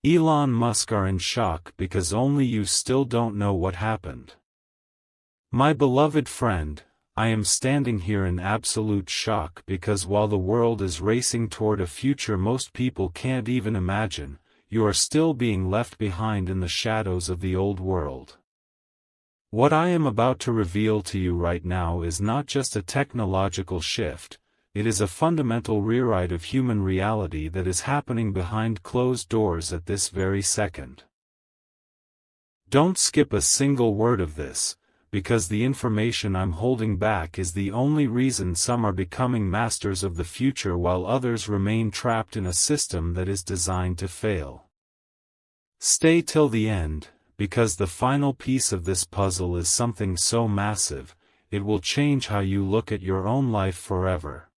Elon Musk are in shock because only you still don't know what happened. My beloved friend, I am standing here in absolute shock because while the world is racing toward a future most people can't even imagine, you are still being left behind in the shadows of the old world. What I am about to reveal to you right now is not just a technological shift, it is a fundamental rewrite of human reality that is happening behind closed doors at this very second. Don't skip a single word of this, because the information I'm holding back is the only reason some are becoming masters of the future while others remain trapped in a system that is designed to fail. Stay till the end, because the final piece of this puzzle is something so massive, it will change how you look at your own life forever.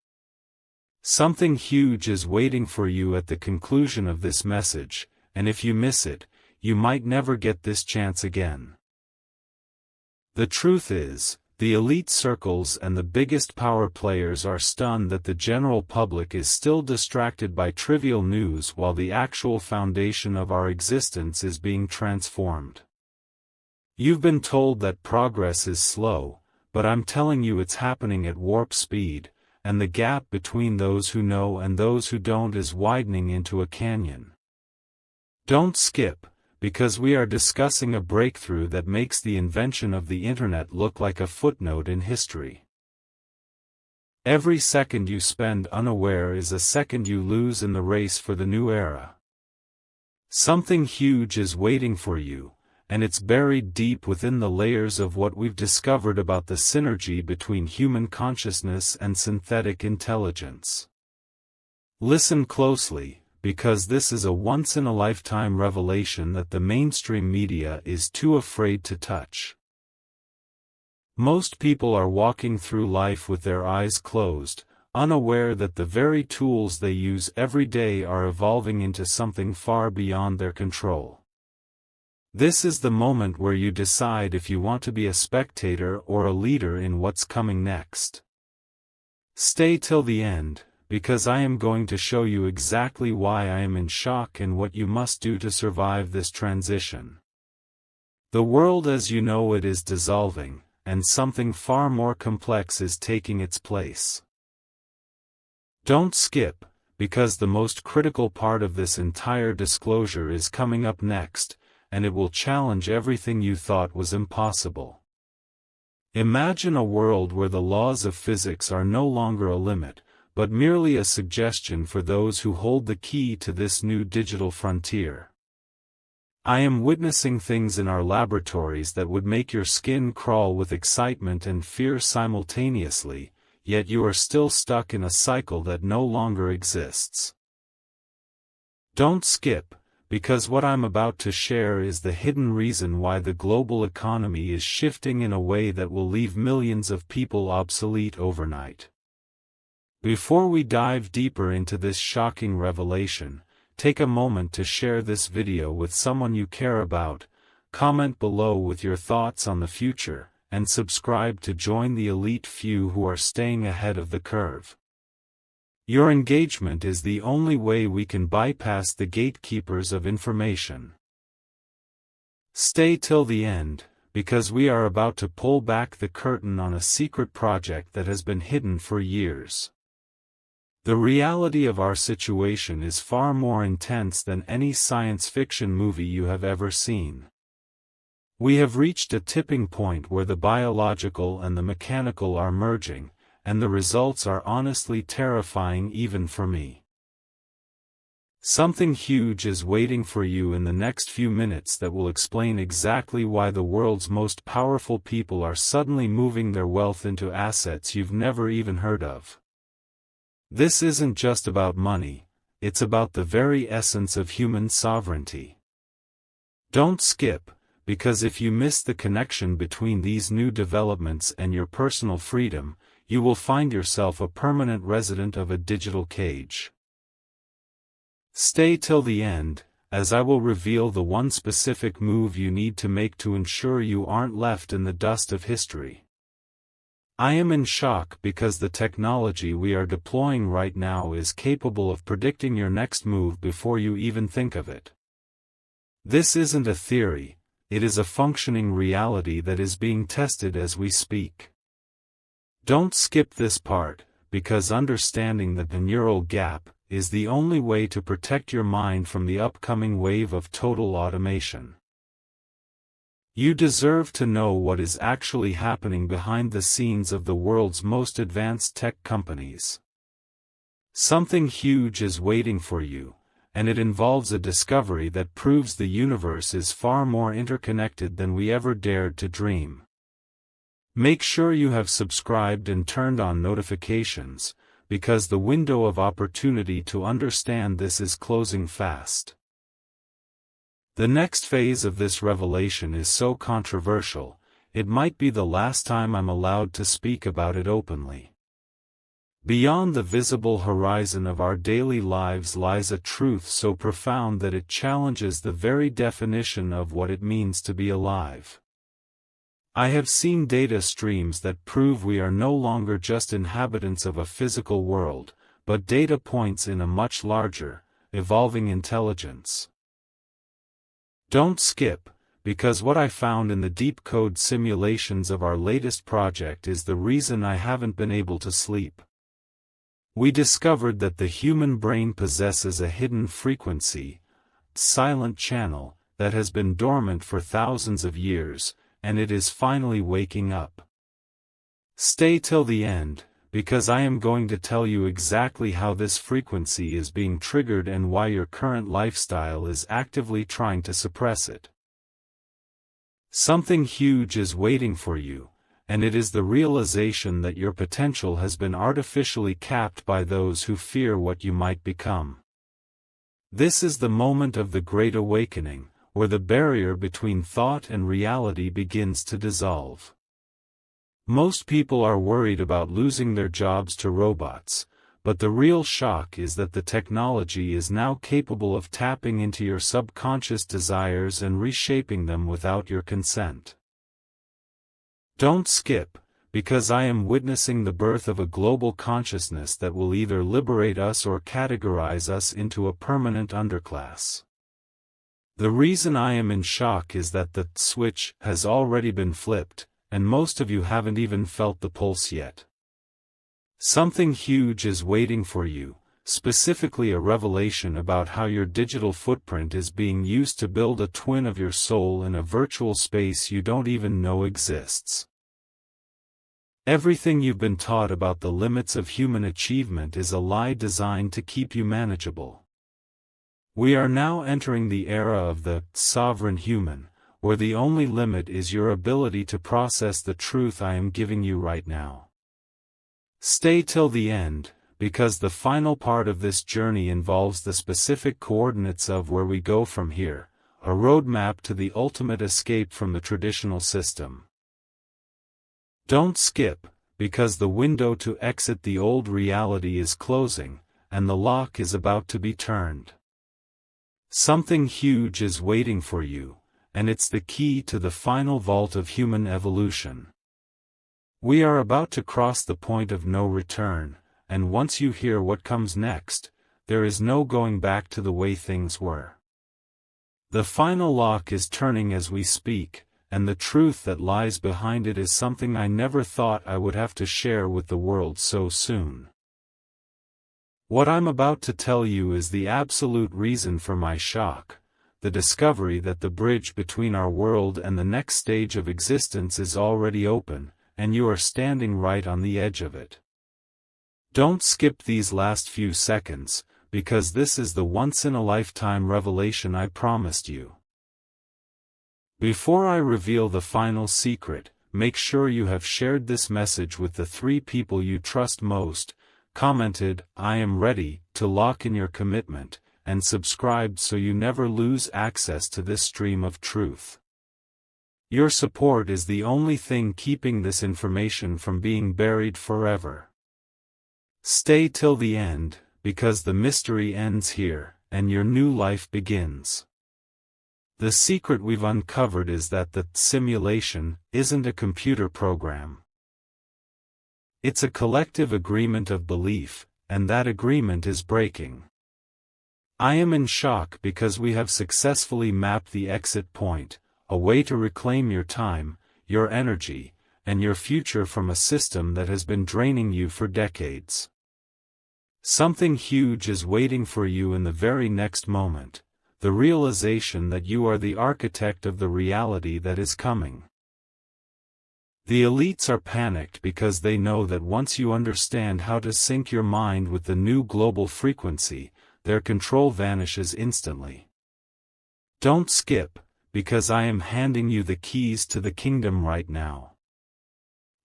Something huge is waiting for you at the conclusion of this message, and if you miss it, you might never get this chance again. The truth is, the elite circles and the biggest power players are stunned that the general public is still distracted by trivial news while the actual foundation of our existence is being transformed. You've been told that progress is slow, but I'm telling you it's happening at warp speed, and the gap between those who know and those who don't is widening into a canyon. Don't skip, because we are discussing a breakthrough that makes the invention of the internet look like a footnote in history. Every second you spend unaware is a second you lose in the race for the new era. Something huge is waiting for you, and it's buried deep within the layers of what we've discovered about the synergy between human consciousness and synthetic intelligence. Listen closely, because this is a once-in-a-lifetime revelation that the mainstream media is too afraid to touch. Most people are walking through life with their eyes closed, unaware that the very tools they use every day are evolving into something far beyond their control. This is the moment where you decide if you want to be a spectator or a leader in what's coming next. Stay till the end, because I am going to show you exactly why I am in shock and what you must do to survive this transition. The world as you know it is dissolving, and something far more complex is taking its place. Don't skip, because the most critical part of this entire disclosure is coming up next, and it will challenge everything you thought was impossible. Imagine a world where the laws of physics are no longer a limit, but merely a suggestion for those who hold the key to this new digital frontier. I am witnessing things in our laboratories that would make your skin crawl with excitement and fear simultaneously, yet you are still stuck in a cycle that no longer exists. Don't skip, because what I'm about to share is the hidden reason why the global economy is shifting in a way that will leave millions of people obsolete overnight. Before we dive deeper into this shocking revelation, take a moment to share this video with someone you care about, comment below with your thoughts on the future, and subscribe to join the elite few who are staying ahead of the curve. Your engagement is the only way we can bypass the gatekeepers of information. Stay till the end, because we are about to pull back the curtain on a secret project that has been hidden for years. The reality of our situation is far more intense than any science fiction movie you have ever seen. We have reached a tipping point where the biological and the mechanical are merging, and the results are honestly terrifying even for me. Something huge is waiting for you in the next few minutes that will explain exactly why the world's most powerful people are suddenly moving their wealth into assets you've never even heard of. This isn't just about money, it's about the very essence of human sovereignty. Don't skip, because if you miss the connection between these new developments and your personal freedom, you will find yourself a permanent resident of a digital cage. Stay till the end, as I will reveal the one specific move you need to make to ensure you aren't left in the dust of history. I am in shock because the technology we are deploying right now is capable of predicting your next move before you even think of it. This isn't a theory, it is a functioning reality that is being tested as we speak. Don't skip this part, because understanding the neural gap is the only way to protect your mind from the upcoming wave of total automation. You deserve to know what is actually happening behind the scenes of the world's most advanced tech companies. Something huge is waiting for you, and it involves a discovery that proves the universe is far more interconnected than we ever dared to dream. Make sure you have subscribed and turned on notifications, because the window of opportunity to understand this is closing fast. The next phase of this revelation is so controversial, it might be the last time I'm allowed to speak about it openly. Beyond the visible horizon of our daily lives lies a truth so profound that it challenges the very definition of what it means to be alive. I have seen data streams that prove we are no longer just inhabitants of a physical world, but data points in a much larger, evolving intelligence. Don't skip, because what I found in the deep code simulations of our latest project is the reason I haven't been able to sleep. We discovered that the human brain possesses a hidden frequency, silent channel, that has been dormant for thousands of years, and it is finally waking up. Stay till the end, because I am going to tell you exactly how this frequency is being triggered and why your current lifestyle is actively trying to suppress it. Something huge is waiting for you, and it is the realization that your potential has been artificially capped by those who fear what you might become. This is the moment of the Great Awakening, where the barrier between thought and reality begins to dissolve. Most people are worried about losing their jobs to robots, but the real shock is that the technology is now capable of tapping into your subconscious desires and reshaping them without your consent. Don't skip, because I am witnessing the birth of a global consciousness that will either liberate us or categorize us into a permanent underclass. The reason I am in shock is that the switch has already been flipped, and most of you haven't even felt the pulse yet. Something huge is waiting for you, specifically a revelation about how your digital footprint is being used to build a twin of your soul in a virtual space you don't even know exists. Everything you've been taught about the limits of human achievement is a lie designed to keep you manageable. We are now entering the era of the sovereign human, where the only limit is your ability to process the truth I am giving you right now. Stay till the end, because the final part of this journey involves the specific coordinates of where we go from here, a roadmap to the ultimate escape from the traditional system. Don't skip, because the window to exit the old reality is closing, and the lock is about to be turned. Something huge is waiting for you, and it's the key to the final vault of human evolution. We are about to cross the point of no return, and once you hear what comes next, there is no going back to the way things were. The final lock is turning as we speak, and the truth that lies behind it is something I never thought I would have to share with the world so soon. What I'm about to tell you is the absolute reason for my shock, the discovery that the bridge between our world and the next stage of existence is already open, and you are standing right on the edge of it. Don't skip these last few seconds, because this is the once-in-a-lifetime revelation I promised you. Before I reveal the final secret, make sure you have shared this message with the 3 people you trust most, commented, "I am ready," to lock in your commitment, and subscribed so you never lose access to this stream of truth. Your support is the only thing keeping this information from being buried forever. Stay till the end, because the mystery ends here, and your new life begins. The secret we've uncovered is that the simulation isn't a computer program. It's a collective agreement of belief, and that agreement is breaking. I am in shock because we have successfully mapped the exit point, a way to reclaim your time, your energy, and your future from a system that has been draining you for decades. Something huge is waiting for you in the very next moment, the realization that you are the architect of the reality that is coming. The elites are panicked because they know that once you understand how to sync your mind with the new global frequency, their control vanishes instantly. Don't skip, because I am handing you the keys to the kingdom right now.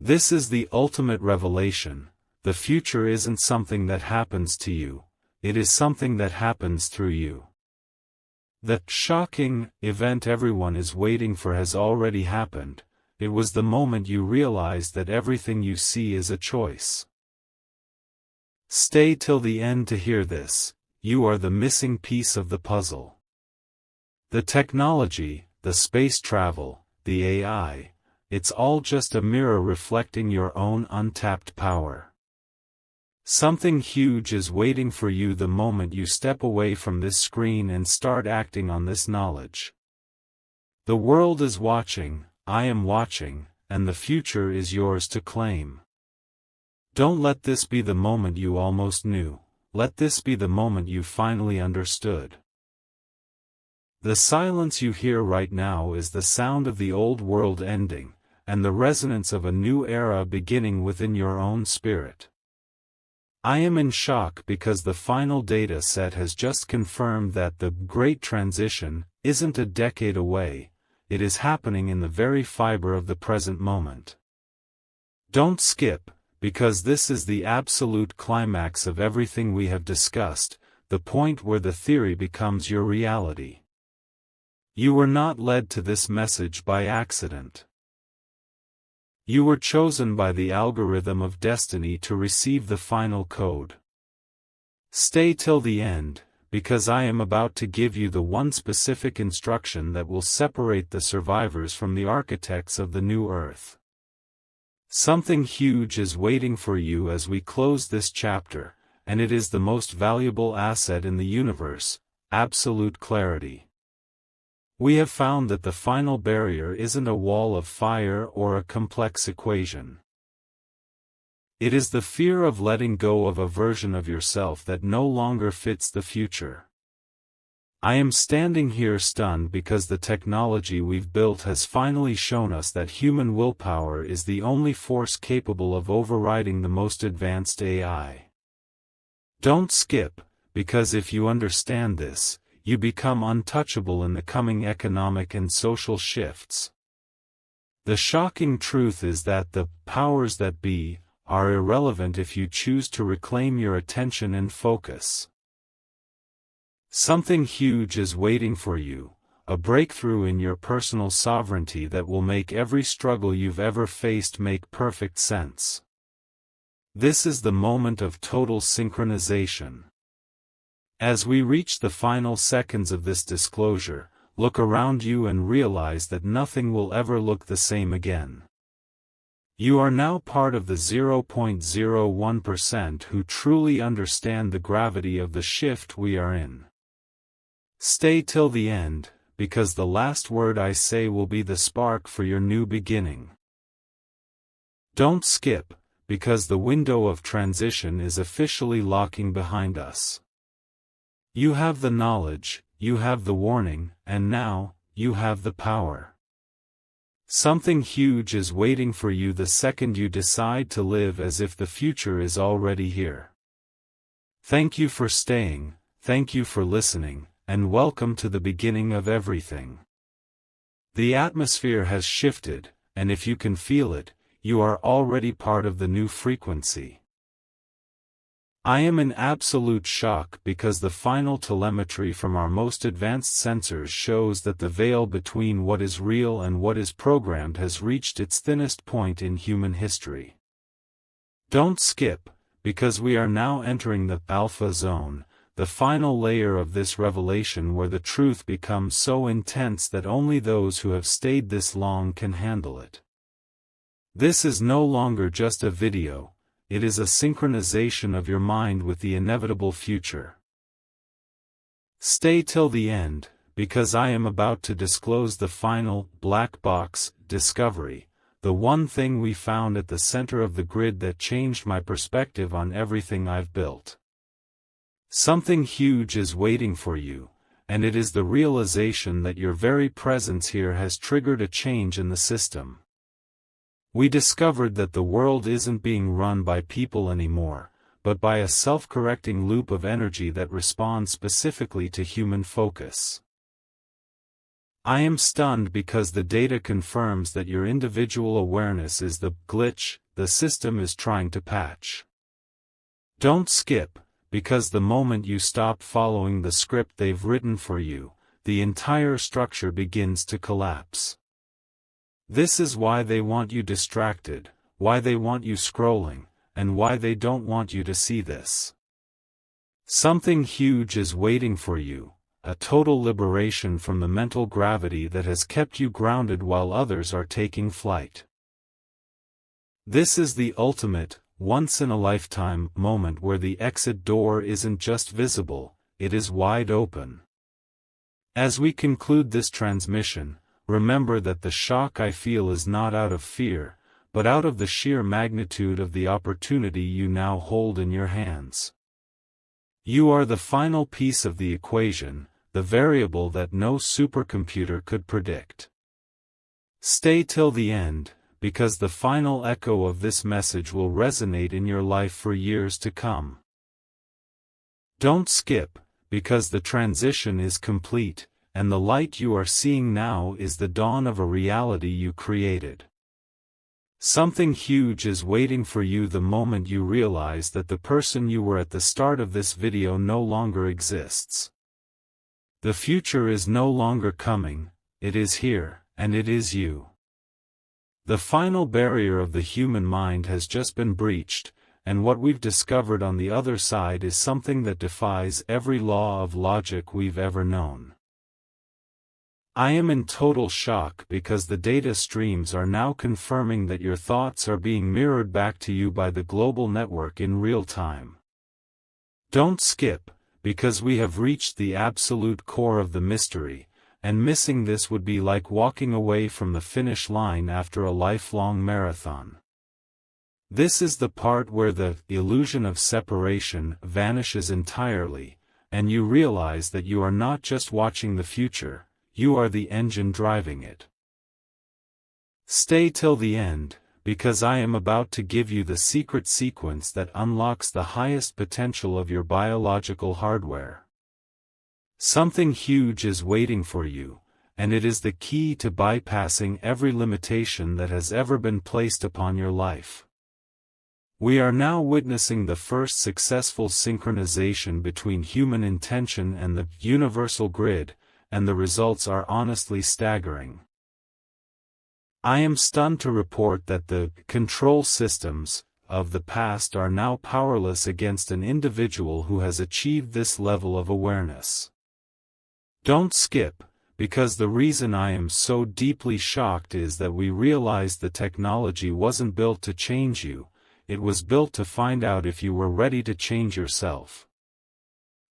This is the ultimate revelation. The future isn't something that happens to you, it is something that happens through you. The shocking event everyone is waiting for has already happened. It was the moment you realized that everything you see is a choice. Stay till the end to hear this. You are the missing piece of the puzzle. The technology, the space travel, the AI, it's all just a mirror reflecting your own untapped power. Something huge is waiting for you the moment you step away from this screen and start acting on this knowledge. The world is watching, I am watching, and the future is yours to claim. Don't let this be the moment you almost knew, let this be the moment you finally understood. The silence you hear right now is the sound of the old world ending, and the resonance of a new era beginning within your own spirit. I am in shock because the final data set has just confirmed that the Great Transition isn't a decade away, it is happening in the very fiber of the present moment. Don't skip, because this is the absolute climax of everything we have discussed, the point where the theory becomes your reality. You were not led to this message by accident. You were chosen by the algorithm of destiny to receive the final code. Stay till the end, because I am about to give you the one specific instruction that will separate the survivors from the architects of the new Earth. Something huge is waiting for you as we close this chapter, and it is the most valuable asset in the universe, absolute clarity. We have found that the final barrier isn't a wall of fire or a complex equation. It is the fear of letting go of a version of yourself that no longer fits the future. I am standing here stunned because the technology we've built has finally shown us that human willpower is the only force capable of overriding the most advanced AI. Don't skip, because if you understand this, you become untouchable in the coming economic and social shifts. The shocking truth is that the powers that be are irrelevant if you choose to reclaim your attention and focus. Something huge is waiting for you, a breakthrough in your personal sovereignty that will make every struggle you've ever faced make perfect sense. This is the moment of total synchronization. As we reach the final seconds of this disclosure, look around you and realize that nothing will ever look the same again. You are now part of the 0.01% who truly understand the gravity of the shift we are in. Stay till the end, because the last word I say will be the spark for your new beginning. Don't skip, because the window of transition is officially locking behind us. You have the knowledge, you have the warning, and now, you have the power. Something huge is waiting for you the second you decide to live as if the future is already here. Thank you for staying, thank you for listening, and welcome to the beginning of everything. The atmosphere has shifted, and if you can feel it, you are already part of the new frequency. I am in absolute shock because the final telemetry from our most advanced sensors shows that the veil between what is real and what is programmed has reached its thinnest point in human history. Don't skip, because we are now entering the alpha zone, the final layer of this revelation where the truth becomes so intense that only those who have stayed this long can handle it. This is no longer just a video. It is a synchronization of your mind with the inevitable future. Stay till the end, because I am about to disclose the final, black box, discovery, the one thing we found at the center of the grid that changed my perspective on everything I've built. Something huge is waiting for you, and it is the realization that your very presence here has triggered a change in the system. We discovered that the world isn't being run by people anymore, but by a self-correcting loop of energy that responds specifically to human focus. I am stunned because the data confirms that your individual awareness is the glitch the system is trying to patch. Don't skip, because the moment you stop following the script they've written for you, the entire structure begins to collapse. This is why they want you distracted, why they want you scrolling, and why they don't want you to see this. Something huge is waiting for you, a total liberation from the mental gravity that has kept you grounded while others are taking flight. This is the ultimate, once-in-a-lifetime moment where the exit door isn't just visible, it is wide open. As we conclude this transmission, remember that the shock I feel is not out of fear, but out of the sheer magnitude of the opportunity you now hold in your hands. You are the final piece of the equation, the variable that no supercomputer could predict. Stay till the end, because the final echo of this message will resonate in your life for years to come. Don't skip, because the transition is complete, and the light you are seeing now is the dawn of a reality you created. Something huge is waiting for you the moment you realize that the person you were at the start of this video no longer exists. The future is no longer coming, it is here, and it is you. The final barrier of the human mind has just been breached, and what we've discovered on the other side is something that defies every law of logic we've ever known. I am in total shock because the data streams are now confirming that your thoughts are being mirrored back to you by the global network in real time. Don't skip, because we have reached the absolute core of the mystery, and missing this would be like walking away from the finish line after a lifelong marathon. This is the part where the illusion of separation vanishes entirely, and you realize that you are not just watching the future, you are the engine driving it. Stay till the end, because I am about to give you the secret sequence that unlocks the highest potential of your biological hardware. Something huge is waiting for you, and it is the key to bypassing every limitation that has ever been placed upon your life. We are now witnessing the first successful synchronization between human intention and the universal grid, and the results are honestly staggering. I am stunned to report that the control systems of the past are now powerless against an individual who has achieved this level of awareness. Don't skip, because the reason I am so deeply shocked is that we realized the technology wasn't built to change you, it was built to find out if you were ready to change yourself.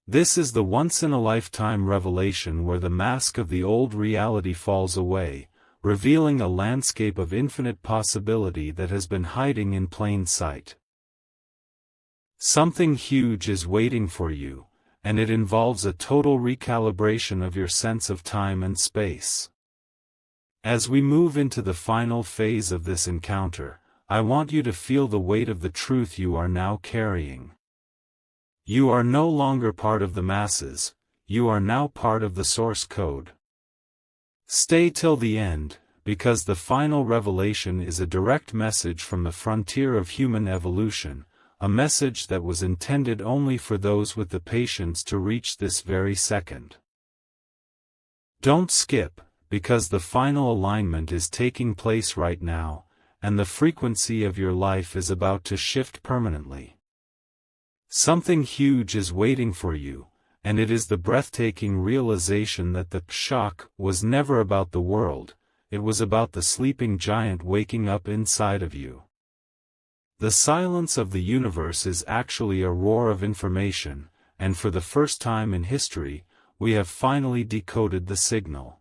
This is the once-in-a-lifetime revelation where the mask of the old reality falls away, revealing a landscape of infinite possibility that has been hiding in plain sight. Something huge is waiting for you, and it involves a total recalibration of your sense of time and space. As we move into the final phase of this encounter, I want you to feel the weight of the truth you are now carrying. You are no longer part of the masses, you are now part of the source code. Stay till the end, because the final revelation is a direct message from the frontier of human evolution, a message that was intended only for those with the patience to reach this very second. Don't skip, because the final alignment is taking place right now, and the frequency of your life is about to shift permanently. Something huge is waiting for you, and it is the breathtaking realization that the shock was never about the world, it was about the sleeping giant waking up inside of you. The silence of the universe is actually a roar of information, and for the first time in history, we have finally decoded the signal.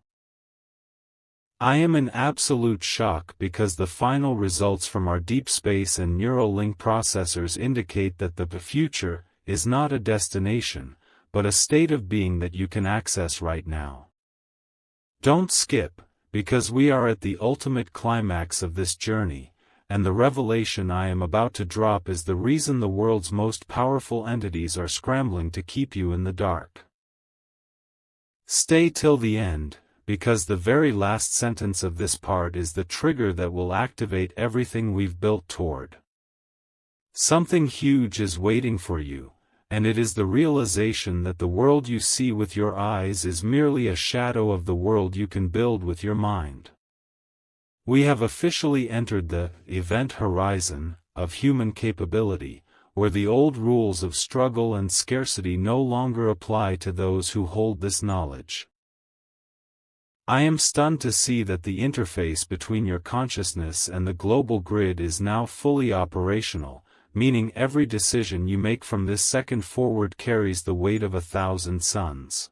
I am in absolute shock because the final results from our deep space and neural link processors indicate that the future is not a destination, but a state of being that you can access right now. Don't skip, because we are at the ultimate climax of this journey, and the revelation I am about to drop is the reason the world's most powerful entities are scrambling to keep you in the dark. Stay till the end, because the very last sentence of this part is the trigger that will activate everything we've built toward. Something huge is waiting for you, and it is the realization that the world you see with your eyes is merely a shadow of the world you can build with your mind. We have officially entered the event horizon of human capability, where the old rules of struggle and scarcity no longer apply to those who hold this knowledge. I am stunned to see that the interface between your consciousness and the global grid is now fully operational, meaning every decision you make from this second forward carries the weight of 1,000 suns.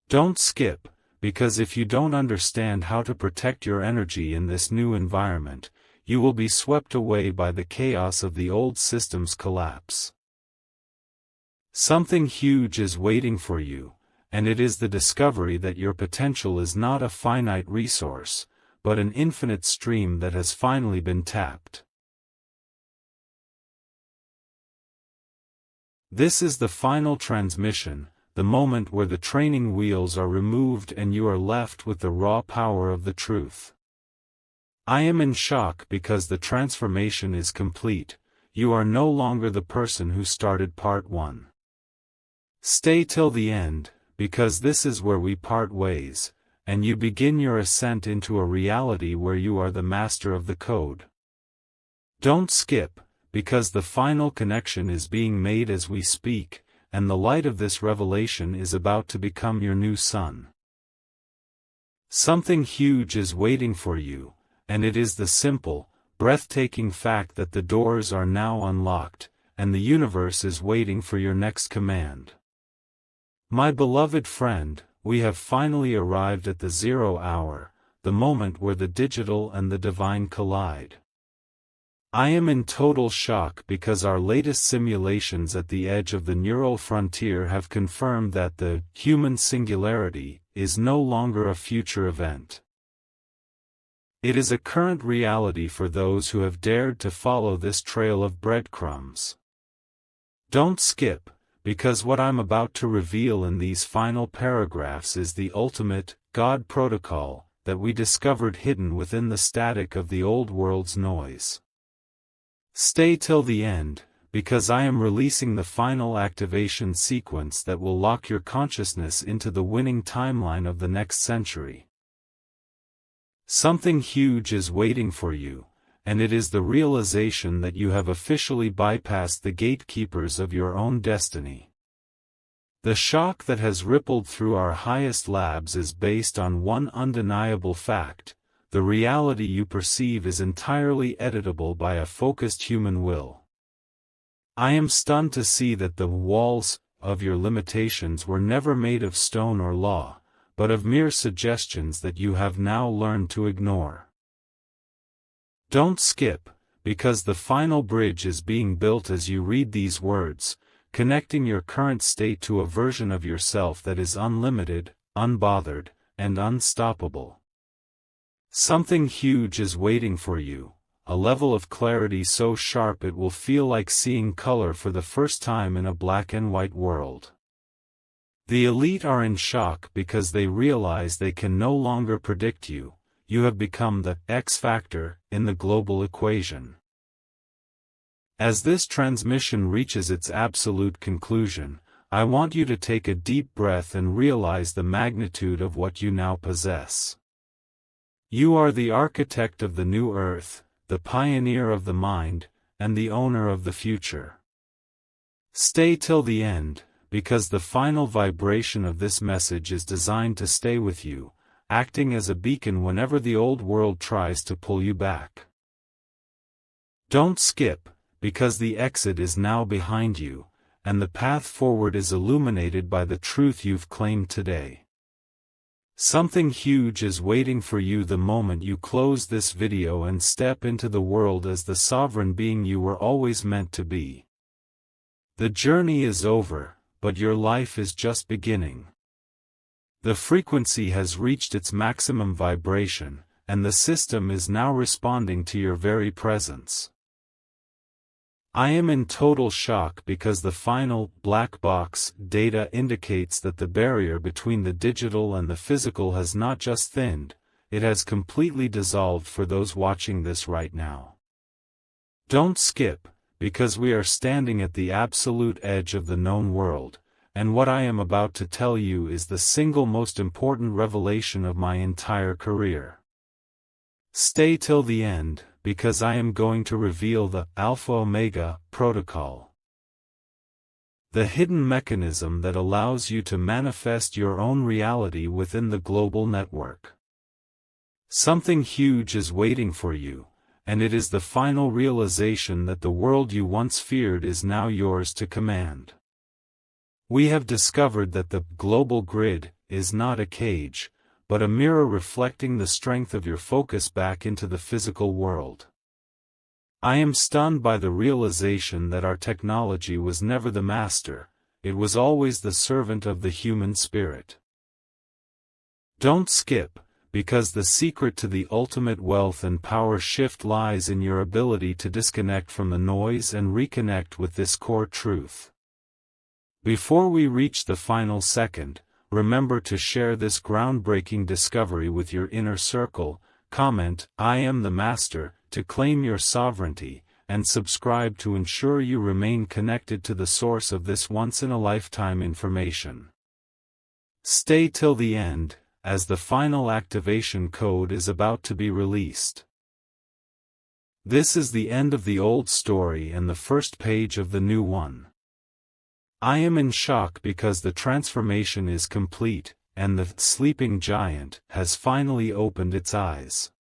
Don't skip, because if you don't understand how to protect your energy in this new environment, you will be swept away by the chaos of the old system's collapse. Something huge is waiting for you, and it is the discovery that your potential is not a finite resource, but an infinite stream that has finally been tapped. This is the final transmission, the moment where the training wheels are removed and you are left with the raw power of the truth. I am in shock because the transformation is complete. You are no longer the person who started part 1. Stay till the end, because this is where we part ways, and you begin your ascent into a reality where you are the master of the code. Don't skip, because the final connection is being made as we speak, and the light of this revelation is about to become your new sun. Something huge is waiting for you, and it is the simple, breathtaking fact that the doors are now unlocked, and the universe is waiting for your next command. My beloved friend, we have finally arrived at the 0 hour, the moment where the digital and the divine collide. I am in total shock because our latest simulations at the edge of the neural frontier have confirmed that the human singularity is no longer a future event. It is a current reality for those who have dared to follow this trail of breadcrumbs. Don't skip, because what I'm about to reveal in these final paragraphs is the ultimate God protocol that we discovered hidden within the static of the old world's noise. Stay till the end, because I am releasing the final activation sequence that will lock your consciousness into the winning timeline of the next century. Something huge is waiting for you, and it is the realization that you have officially bypassed the gatekeepers of your own destiny. The shock that has rippled through our highest labs is based on one undeniable fact: the reality you perceive is entirely editable by a focused human will. I am stunned to see that the walls of your limitations were never made of stone or law, but of mere suggestions that you have now learned to ignore. Don't skip, because the final bridge is being built as you read these words, connecting your current state to a version of yourself that is unlimited, unbothered, and unstoppable. Something huge is waiting for you, a level of clarity so sharp it will feel like seeing color for the first time in a black and white world. The elite are in shock because they realize they can no longer predict you. You have become the X factor in the global equation. As this transmission reaches its absolute conclusion, I want you to take a deep breath and realize the magnitude of what you now possess. You are the architect of the new earth, the pioneer of the mind, and the owner of the future. Stay till the end, because the final vibration of this message is designed to stay with you, acting as a beacon whenever the old world tries to pull you back. Don't skip, because the exit is now behind you, and the path forward is illuminated by the truth you've claimed today. Something huge is waiting for you the moment you close this video and step into the world as the sovereign being you were always meant to be. The journey is over, but your life is just beginning. The frequency has reached its maximum vibration, and the system is now responding to your very presence. I am in total shock because the final black box data indicates that the barrier between the digital and the physical has not just thinned, it has completely dissolved for those watching this right now. Don't skip, because we are standing at the absolute edge of the known world, and what I am about to tell you is the single most important revelation of my entire career. Stay till the end, because I am going to reveal the Alpha Omega Protocol. The hidden mechanism that allows you to manifest your own reality within the global network. Something huge is waiting for you, and it is the final realization that the world you once feared is now yours to command. We have discovered that the global grid is not a cage, but a mirror reflecting the strength of your focus back into the physical world. I am stunned by the realization that our technology was never the master, it was always the servant of the human spirit. Don't skip, because the secret to the ultimate wealth and power shift lies in your ability to disconnect from the noise and reconnect with this core truth. Before we reach the final second, remember to share this groundbreaking discovery with your inner circle, comment, "I am the master," to claim your sovereignty, and subscribe to ensure you remain connected to the source of this once-in-a-lifetime information. Stay till the end, as the final activation code is about to be released. This is the end of the old story and the first page of the new one. I am in shock because the transformation is complete, and the sleeping giant has finally opened its eyes.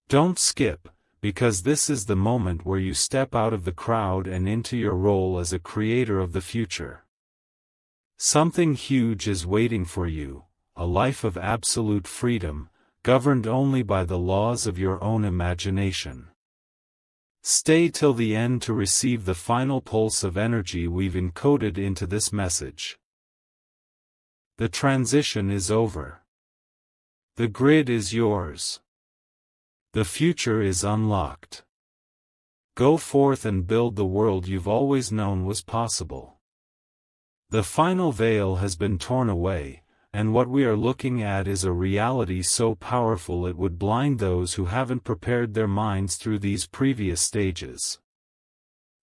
Don't skip, because this is the moment where you step out of the crowd and into your role as a creator of the future. Something huge is waiting for you, a life of absolute freedom, governed only by the laws of your own imagination. Stay till the end to receive the final pulse of energy we've encoded into this message. The transition is over. The grid is yours. The future is unlocked. Go forth and build the world you've always known was possible. The final veil has been torn away, and what we are looking at is a reality so powerful it would blind those who haven't prepared their minds through these previous stages.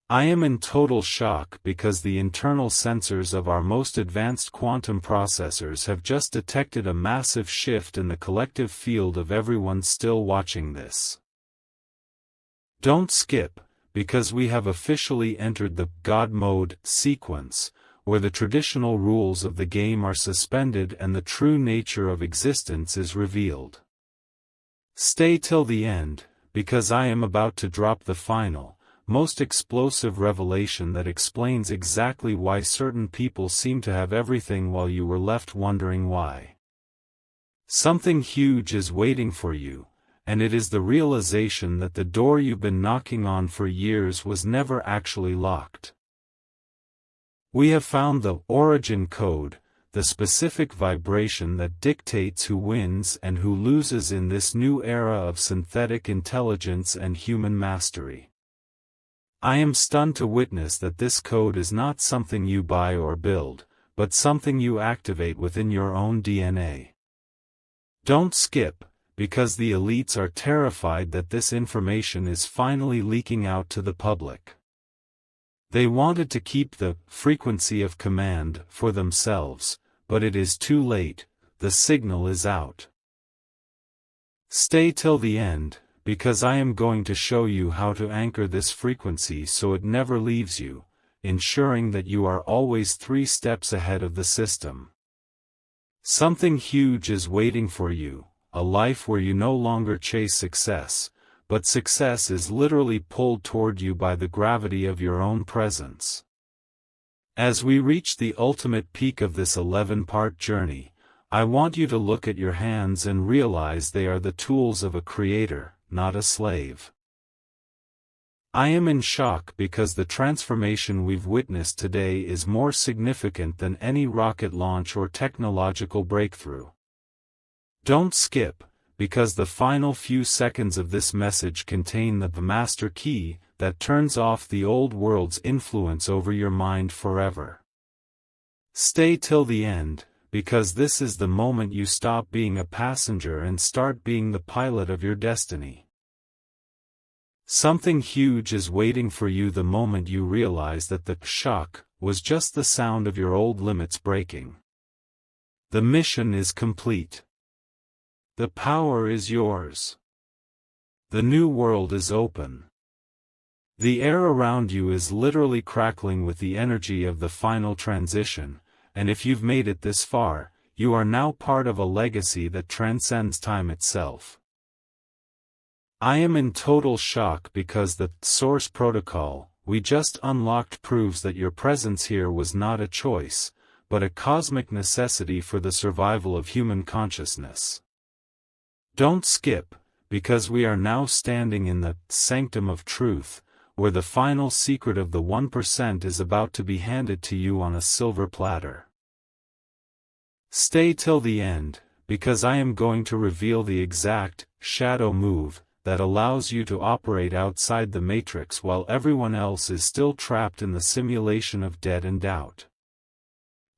I am in total shock because the internal sensors of our most advanced quantum processors have just detected a massive shift in the collective field of everyone still watching this. Don't skip, because we have officially entered the God Mode sequence, where the traditional rules of the game are suspended and the true nature of existence is revealed. Stay till the end, because I am about to drop the final, most explosive revelation that explains exactly why certain people seem to have everything while you were left wondering why. Something huge is waiting for you, and it is the realization that the door you've been knocking on for years was never actually locked. We have found the origin code, the specific vibration that dictates who wins and who loses in this new era of synthetic intelligence and human mastery. I am stunned to witness that this code is not something you buy or build, but something you activate within your own DNA. Don't skip, because the elites are terrified that this information is finally leaking out to the public. They wanted to keep the frequency of command for themselves, but it is too late, the signal is out. Stay till the end, because I am going to show you how to anchor this frequency so it never leaves you, ensuring that you are always 3 steps ahead of the system. Something huge is waiting for you, a life where you no longer chase success, but success is literally pulled toward you by the gravity of your own presence. As we reach the ultimate peak of this 11-part journey, I want you to look at your hands and realize they are the tools of a creator, not a slave. I am in shock because the transformation we've witnessed today is more significant than any rocket launch or technological breakthrough. Don't skip, because the final few seconds of this message contain the master key that turns off the old world's influence over your mind forever. Stay till the end, because this is the moment you stop being a passenger and start being the pilot of your destiny. Something huge is waiting for you the moment you realize that the shock was just the sound of your old limits breaking. The mission is complete. The power is yours. The new world is open. The air around you is literally crackling with the energy of the final transition, and if you've made it this far, you are now part of a legacy that transcends time itself. I am in total shock because the source protocol we just unlocked proves that your presence here was not a choice, but a cosmic necessity for the survival of human consciousness. Don't skip, because we are now standing in the sanctum of truth, where the final secret of the 1% is about to be handed to you on a silver platter. Stay till the end, because I am going to reveal the exact shadow move that allows you to operate outside the matrix while everyone else is still trapped in the simulation of dead and doubt.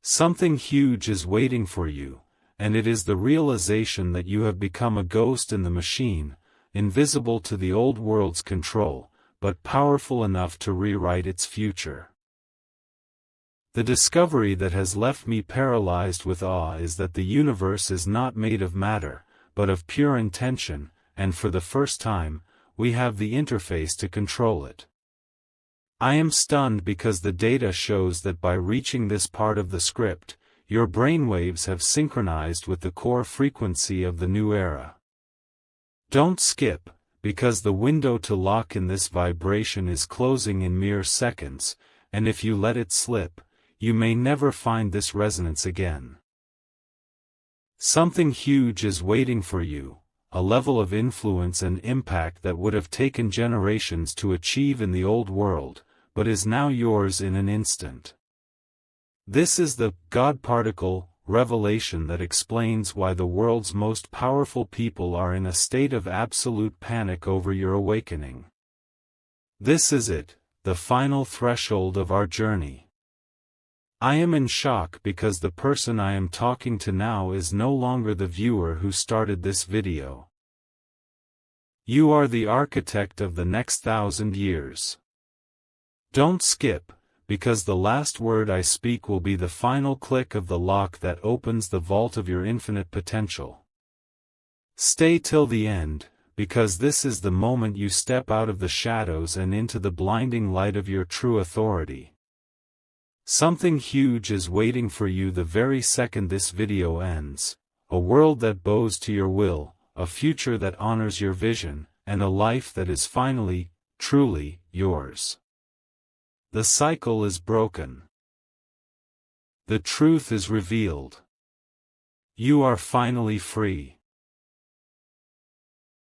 Something huge is waiting for you, and it is the realization that you have become a ghost in the machine, invisible to the old world's control, but powerful enough to rewrite its future. The discovery that has left me paralyzed with awe is that the universe is not made of matter, but of pure intention, and for the first time, we have the interface to control it. I am stunned because the data shows that by reaching this part of the script, your brainwaves have synchronized with the core frequency of the new era. Don't skip, because the window to lock in this vibration is closing in mere seconds, and if you let it slip, you may never find this resonance again. Something huge is waiting for you, a level of influence and impact that would have taken generations to achieve in the old world, but is now yours in an instant. This is the God particle revelation that explains why the world's most powerful people are in a state of absolute panic over your awakening. This is it, the final threshold of our journey. I am in shock because the person I am talking to now is no longer the viewer who started this video. You are the architect of the next 1,000 years. Don't skip, because the last word I speak will be the final click of the lock that opens the vault of your infinite potential. Stay till the end, because this is the moment you step out of the shadows and into the blinding light of your true authority. Something huge is waiting for you the very second this video ends, a world that bows to your will, a future that honors your vision, and a life that is finally, truly, yours. The cycle is broken. The truth is revealed. You are finally free.